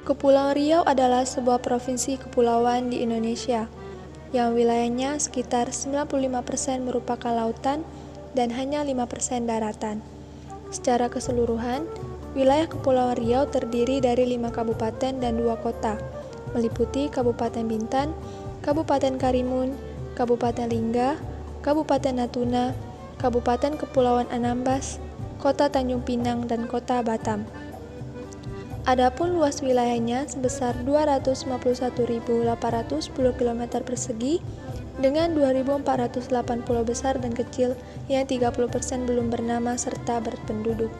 Kepulauan Riau adalah sebuah provinsi kepulauan di Indonesia, yang wilayahnya sekitar 95% merupakan lautan dan hanya 5% daratan. Secara keseluruhan, wilayah Kepulauan Riau terdiri dari 5 kabupaten dan 2 kota, meliputi Kabupaten Bintan, Kabupaten Karimun, Kabupaten Lingga, Kabupaten Natuna, Kabupaten Kepulauan Anambas, Kota Tanjung Pinang, dan Kota Batam. Adapun luas wilayahnya sebesar 251.810 km persegi dengan 2.480 pulau besar dan kecil yang 30% belum bernama serta berpenduduk.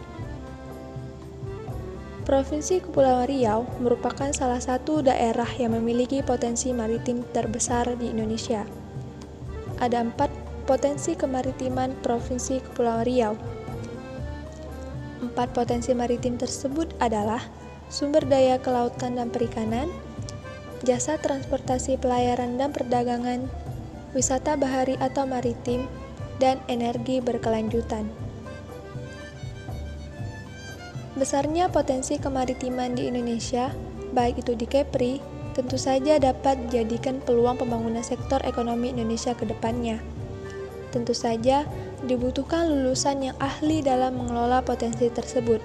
Provinsi Kepulauan Riau merupakan salah satu daerah yang memiliki potensi maritim terbesar di Indonesia. Ada 4 potensi kemaritiman Provinsi Kepulauan Riau. 4 potensi maritim tersebut adalah sumber daya kelautan dan perikanan, jasa transportasi pelayaran dan perdagangan, wisata bahari atau maritim, dan energi berkelanjutan. Besarnya potensi kemaritiman di Indonesia, baik itu di Kepri, tentu saja dapat dijadikan peluang pembangunan sektor ekonomi Indonesia ke depannya. Tentu saja dibutuhkan lulusan yang ahli dalam mengelola potensi tersebut.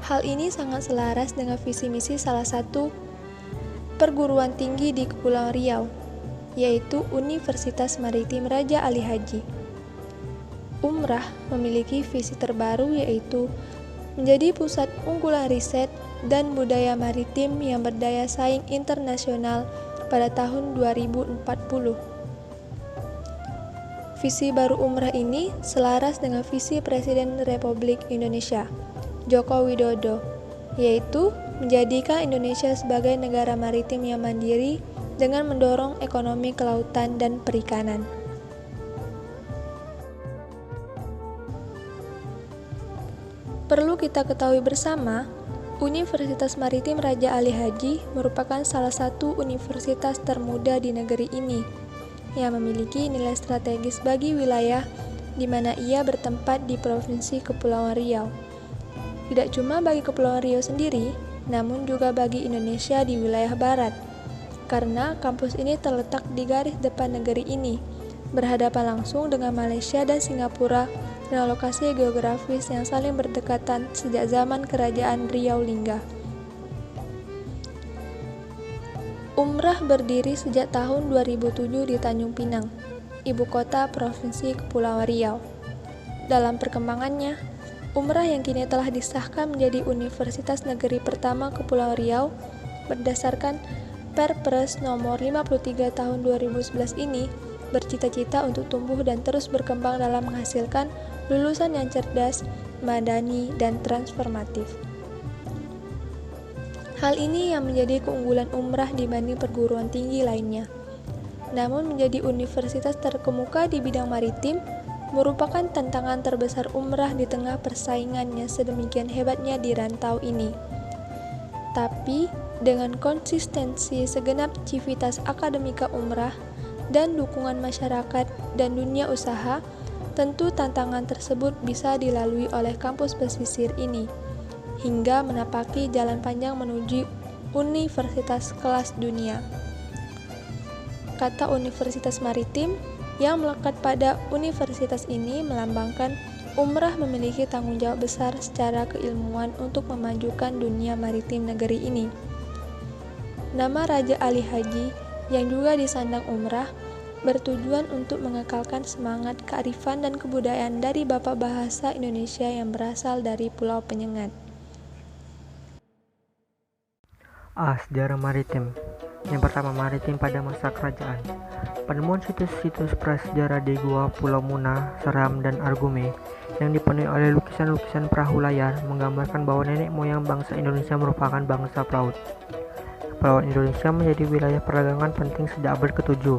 Hal ini sangat selaras dengan visi misi salah satu perguruan tinggi di Kepulauan Riau, yaitu Universitas Maritim Raja Ali Haji. Umrah memiliki visi terbaru yaitu menjadi pusat unggulan riset dan budaya maritim yang berdaya saing internasional pada tahun 2040. Visi baru Umrah ini selaras dengan visi Presiden Republik Indonesia, Joko Widodo, yaitu menjadikan Indonesia sebagai negara maritim yang mandiri dengan mendorong ekonomi kelautan dan perikanan. Perlu kita ketahui bersama, Universitas Maritim Raja Ali Haji merupakan salah satu universitas termuda di negeri ini yang memiliki nilai strategis bagi wilayah di mana ia bertempat di Provinsi Kepulauan Riau. Tidak cuma bagi Kepulauan Riau sendiri, namun juga bagi Indonesia di wilayah barat, karena kampus ini terletak di garis depan negeri ini, berhadapan langsung dengan Malaysia dan Singapura dengan lokasi geografis yang saling berdekatan sejak zaman Kerajaan Riau Lingga. Umrah berdiri sejak tahun 2007 di Tanjung Pinang, ibu kota Provinsi Kepulauan Riau. Dalam perkembangannya, Umrah yang kini telah disahkan menjadi Universitas Negeri Pertama Kepulauan Riau berdasarkan Perpres nomor 53 tahun 2011 ini bercita-cita untuk tumbuh dan terus berkembang dalam menghasilkan lulusan yang cerdas, madani, dan transformatif. Hal ini yang menjadi keunggulan Umrah dibanding perguruan tinggi lainnya. Namun menjadi universitas terkemuka di bidang maritim merupakan tantangan terbesar Umrah di tengah persaingan yang sedemikian hebatnya di rantau ini. Tapi, dengan konsistensi segenap civitas akademika Umrah dan dukungan masyarakat dan dunia usaha, tentu tantangan tersebut bisa dilalui oleh kampus pesisir ini, hingga menapaki jalan panjang menuju universitas kelas dunia. Kata Universitas Maritim yang melekat pada universitas ini melambangkan Umrah memiliki tanggung jawab besar secara keilmuan untuk memajukan dunia maritim negeri ini. Nama Raja Ali Haji yang juga disandang Umrah bertujuan untuk mengekalkan semangat kearifan dan kebudayaan dari Bapak Bahasa Indonesia yang berasal dari Pulau Penyengat. Sejarah maritim. Yang pertama, maritim pada masa kerajaan. Penemuan situs-situs prasejarah di Gua Pulau Muna, Seram, dan Argume yang dipenuhi oleh lukisan-lukisan perahu layar menggambarkan bahwa nenek moyang bangsa Indonesia merupakan bangsa pelaut. Kepulauan Indonesia menjadi wilayah perdagangan penting sejak abad ke-7,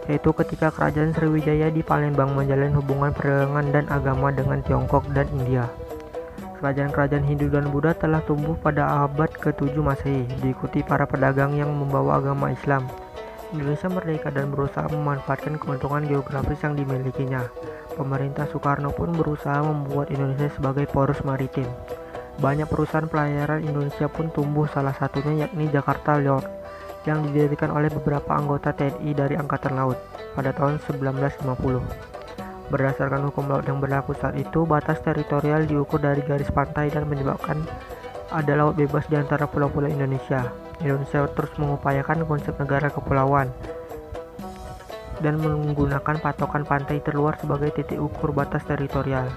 yaitu ketika Kerajaan Sriwijaya di Palembang menjalin hubungan perdagangan dan agama dengan Tiongkok dan India. Kerajaan-kerajaan Hindu dan Buddha telah tumbuh pada abad ke-7 Masehi, diikuti para pedagang yang membawa agama Islam. Indonesia merdeka dan berusaha memanfaatkan keuntungan geografis yang dimilikinya. Pemerintah Soekarno pun berusaha membuat Indonesia sebagai poros maritim. Banyak perusahaan pelayaran Indonesia pun tumbuh, salah satunya yakni Jakarta Yacht yang didirikan oleh beberapa anggota TNI dari Angkatan Laut pada tahun 1950. Berdasarkan hukum laut yang berlaku saat itu, batas teritorial diukur dari garis pantai dan menyebabkan ada laut bebas di antara pulau-pulau Indonesia. Indonesia terus mengupayakan konsep negara kepulauan dan menggunakan patokan pantai terluar sebagai titik ukur batas teritorial.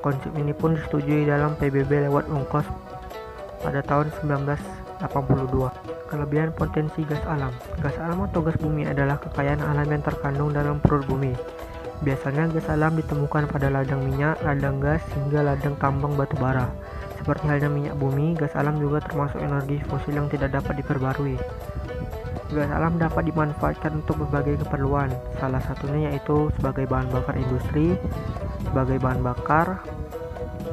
Konsep ini pun disetujui dalam PBB lewat UNCLOS pada tahun 1982. Kelebihan potensi gas alam. Gas alam atau gas bumi adalah kekayaan alam yang terkandung dalam perut bumi. Biasanya gas alam ditemukan pada ladang minyak, ladang gas, hingga ladang tambang batu bara. Seperti halnya minyak bumi, gas alam juga termasuk energi fosil yang tidak dapat diperbarui. Gas alam dapat dimanfaatkan untuk berbagai keperluan, salah satunya yaitu sebagai bahan bakar industri, sebagai bahan bakar,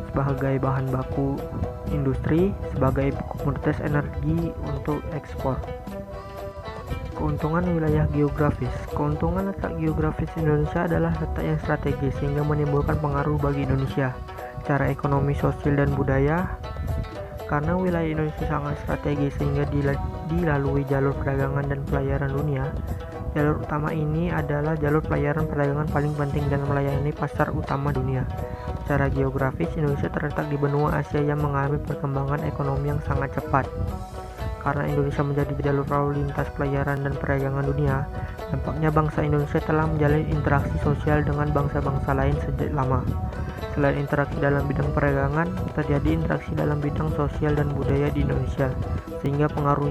sebagai bahan baku industri, sebagai komoditas energi untuk ekspor. Keuntungan wilayah geografis. Keuntungan letak geografis Indonesia adalah letak yang strategis sehingga menimbulkan pengaruh bagi Indonesia secara ekonomi, sosial, dan budaya. Karena wilayah Indonesia sangat strategis sehingga dilalui jalur perdagangan dan pelayaran dunia. Jalur utama ini adalah jalur pelayaran perdagangan paling penting dan melayani pasar utama dunia. Secara geografis, Indonesia terletak di benua Asia yang mengalami perkembangan ekonomi yang sangat cepat. Karena Indonesia menjadi jalur lalu lintas pelayaran dan perdagangan dunia, dampaknya bangsa Indonesia telah menjalin interaksi sosial dengan bangsa-bangsa lain sejak lama. Selain interaksi dalam bidang perdagangan, terjadi interaksi dalam bidang sosial dan budaya di Indonesia, sehingga pengaruh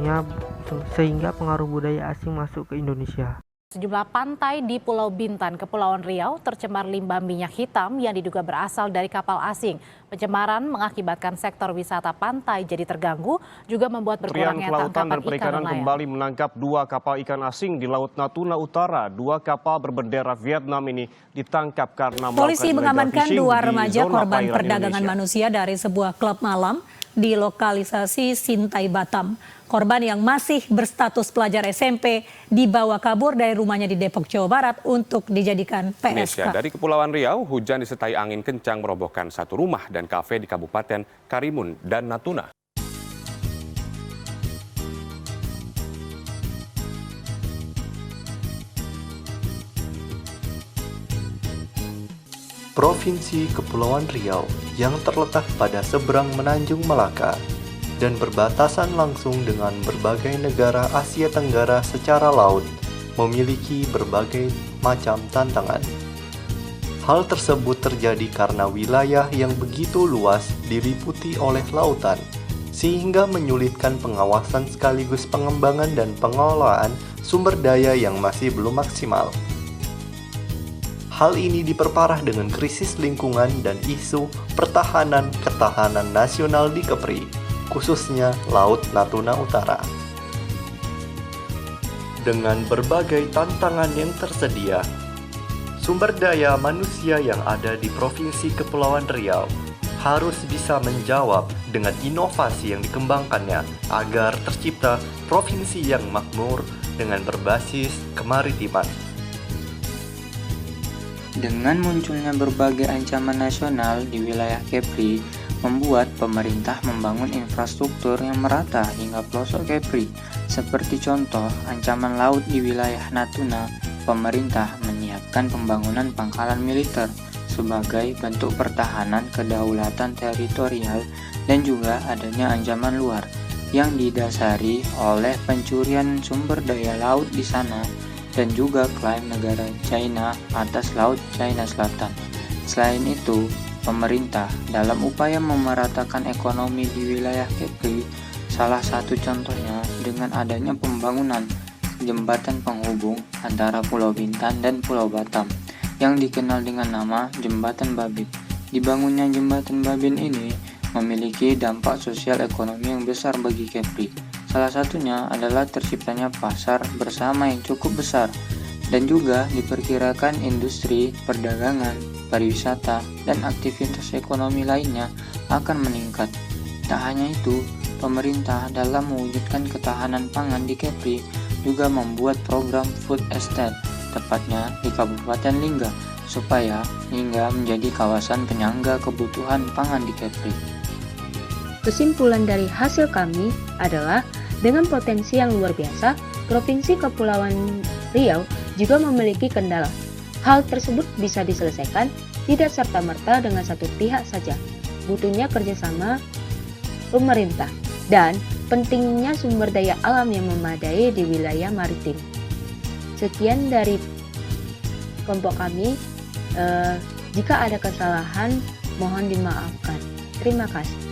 budaya asing masuk ke Indonesia. Sejumlah pantai di Pulau Bintan, Kepulauan Riau tercemar limbah minyak hitam yang diduga berasal dari kapal asing. Pencemaran mengakibatkan sektor wisata pantai jadi terganggu, juga membuat berkurangnya Kelautan tangkapan dan Perikanan ikan kembali menangkap 2 kapal ikan asing di Laut Natuna Utara. 2 kapal berbendera Vietnam ini ditangkap karena Polisi mengamankan 2 remaja korban Indonesia. perdagangan manusia dari sebuah klub malam di lokalisasi Sintai, Batam. Korban yang masih berstatus pelajar SMP dibawa kabur dari rumahnya di Depok, Jawa Barat untuk dijadikan PSK. Dari Kepulauan Riau, hujan disertai angin kencang merobohkan 1 rumah dan kafe di Kabupaten Karimun dan Natuna. Provinsi Kepulauan Riau yang terletak pada seberang Menanjung Melaka dan berbatasan langsung dengan berbagai negara Asia Tenggara secara laut, memiliki berbagai macam tantangan. Hal tersebut terjadi karena wilayah yang begitu luas diliputi oleh lautan, sehingga menyulitkan pengawasan sekaligus pengembangan dan pengelolaan sumber daya yang masih belum maksimal. Hal ini diperparah dengan krisis lingkungan dan isu ketahanan nasional di Kepri, khususnya Laut Natuna Utara. Dengan berbagai tantangan yang tersedia, sumber daya manusia yang ada di Provinsi Kepulauan Riau harus bisa menjawab dengan inovasi yang dikembangkannya agar tercipta provinsi yang makmur dengan berbasis kemaritiman. Dengan munculnya berbagai ancaman nasional di wilayah Kepri, membuat pemerintah membangun infrastruktur yang merata hingga pelosok Kepri. Seperti contoh, ancaman laut di wilayah Natuna, pemerintah menyiapkan pembangunan pangkalan militer sebagai bentuk pertahanan kedaulatan teritorial dan juga adanya ancaman luar yang didasari oleh pencurian sumber daya laut di sana dan juga klaim negara China atas Laut China Selatan. Selain itu, pemerintah dalam upaya memeratakan ekonomi di wilayah Kepri, salah satu contohnya dengan adanya pembangunan jembatan penghubung antara Pulau Bintan dan Pulau Batam yang dikenal dengan nama Jembatan Babin. Dibangunnya Jembatan Babin ini memiliki dampak sosial ekonomi yang besar bagi Kepri. Salah satunya adalah terciptanya pasar bersama yang cukup besar dan juga diperkirakan industri, perdagangan, pariwisata, dan aktivitas ekonomi lainnya akan meningkat. Tak hanya itu, pemerintah dalam mewujudkan ketahanan pangan di Kepri juga membuat program food estate, tepatnya di Kabupaten Lingga, supaya Lingga menjadi kawasan penyangga kebutuhan pangan di Kepri. Kesimpulan dari hasil kami adalah dengan potensi yang luar biasa, Provinsi Kepulauan Riau juga memiliki kendala. Hal tersebut bisa diselesaikan tidak serta-merta dengan satu pihak saja. Butuhnya kerjasama pemerintah dan pentingnya sumber daya alam yang memadai di wilayah maritim. Sekian dari kelompok kami. Jika ada kesalahan, mohon dimaafkan. Terima kasih.